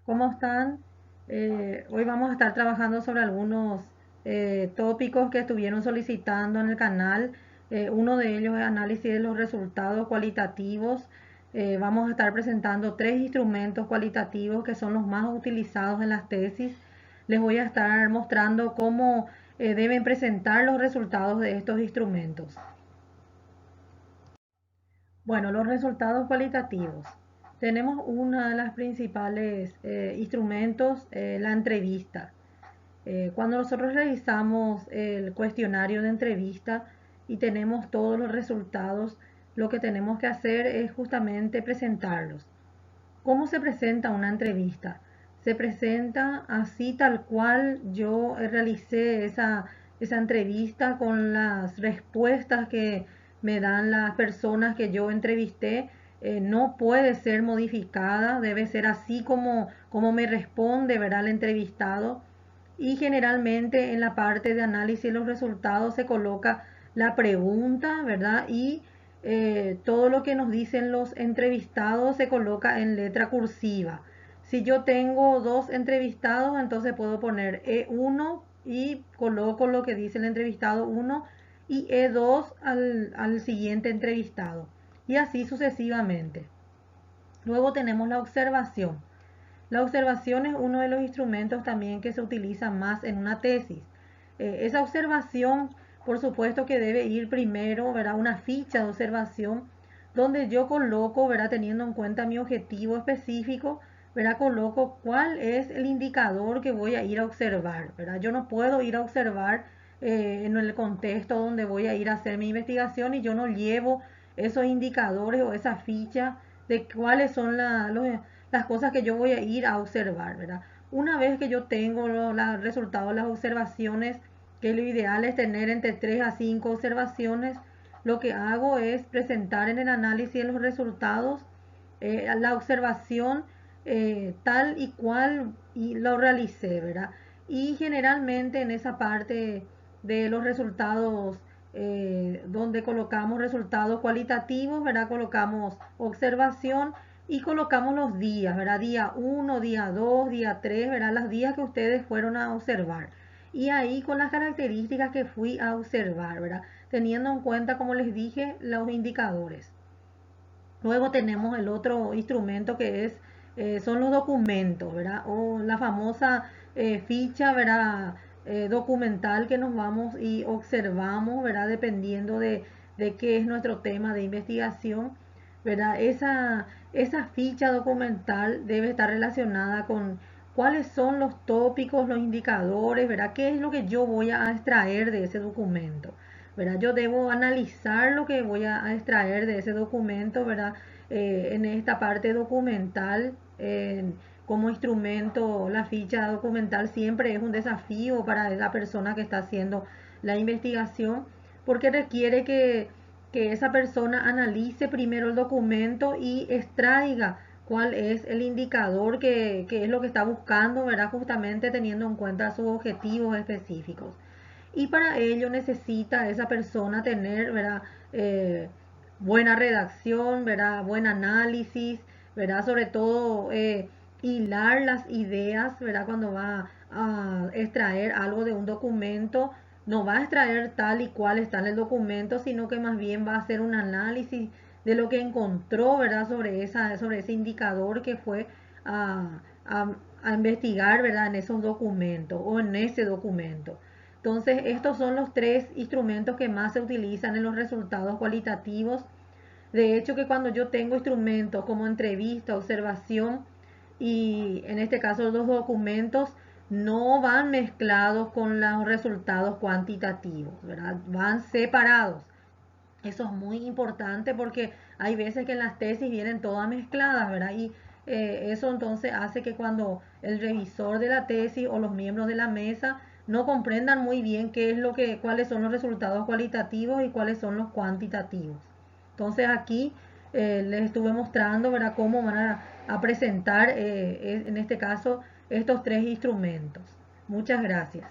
¿Cómo están? Hoy vamos a estar trabajando sobre algunos tópicos que estuvieron solicitando en el canal. Uno de ellos es análisis de los resultados cualitativos. Vamos a estar presentando tres instrumentos cualitativos que son los más utilizados en las tesis. Les voy a estar mostrando cómo deben presentar los resultados de estos instrumentos. Bueno, los resultados cualitativos. Tenemos una de las principales instrumentos, la entrevista. Cuando nosotros realizamos el cuestionario de entrevista y tenemos todos los resultados, lo que tenemos que hacer es justamente presentarlos. ¿Cómo se presenta una entrevista? Se presenta así tal cual yo realicé esa entrevista con las respuestas que me dan las personas que yo entrevisté. No puede ser modificada, debe ser así como me responde, ¿verdad? El entrevistado. Y generalmente en la parte de análisis de los resultados se coloca la pregunta, ¿verdad? Y todo lo que nos dicen los entrevistados se coloca en letra cursiva. Si yo tengo dos entrevistados, entonces puedo poner E1 y coloco lo que dice el entrevistado 1 y E2 al siguiente entrevistado. Y así sucesivamente. Luego tenemos la observación. La observación es uno de los instrumentos también que se utiliza más en una tesis. Esa observación, por supuesto que debe ir primero, ¿verdad? Una ficha de observación donde yo coloco, ¿verdad? Teniendo en cuenta mi objetivo específico, ¿verdad? Coloco cuál es el indicador que voy a ir a observar, ¿verdad? Yo no puedo ir a observar en el contexto donde voy a ir a hacer mi investigación y yo no llevo esos indicadores o esa ficha de cuáles son las cosas que yo voy a ir a observar, ¿verdad? Una vez que yo tengo los resultados de las observaciones, que lo ideal es tener entre 3 a 5 observaciones, lo que hago es presentar en el análisis de los resultados la observación tal y cual y lo realicé, ¿verdad? Y generalmente en esa parte de los resultados donde colocamos resultados cualitativos, ¿verdad? Colocamos observación y colocamos los días, ¿verdad? Día 1, día 2, día 3, ¿verdad? Los días que ustedes fueron a observar. Y ahí con las características que fui a observar, ¿verdad? Teniendo en cuenta, como les dije, los indicadores. Luego tenemos el otro instrumento que son los documentos, ¿verdad? O la famosa ficha, ¿verdad? Documental que nos vamos y observamos, ¿verdad? Dependiendo de qué es nuestro tema de investigación, ¿verdad? Esa ficha documental debe estar relacionada con cuáles son los tópicos, los indicadores, ¿verdad? ¿Qué es lo que yo voy a extraer de ese documento? ¿Verdad? Yo debo analizar lo que voy a extraer de ese documento, ¿verdad? En esta parte documental, como instrumento, la ficha documental siempre es un desafío para la persona que está haciendo la investigación, porque requiere que esa persona analice primero el documento y extraiga cuál es el indicador que es lo que está buscando, ¿verdad? Justamente teniendo en cuenta sus objetivos específicos. Y para ello necesita esa persona tener, ¿verdad? Buena redacción, ¿verdad? Buen análisis, ¿verdad? Sobre todo hilar las ideas, ¿verdad? Cuando va a extraer algo de un documento, no va a extraer tal y cual está en el documento, sino que más bien va a hacer un análisis de lo que encontró, ¿verdad? Sobre ese indicador que fue a, a, a investigar, ¿verdad? En esos documentos o en ese documento. Entonces, estos son los tres instrumentos que más se utilizan en los resultados cualitativos. De hecho, que cuando yo tengo instrumentos como entrevista, observación y en este caso los documentos, no van mezclados con los resultados cuantitativos, ¿verdad? Van separados. Eso es muy importante porque hay veces que en las tesis vienen todas mezcladas, ¿verdad? Y eso entonces hace que cuando el revisor de la tesis o los miembros de la mesa no comprendan muy bien qué es cuáles son los resultados cualitativos y cuáles son los cuantitativos. Entonces aquí les estuve mostrando, ¿verdad?, cómo van a presentar en este caso estos tres instrumentos. Muchas gracias.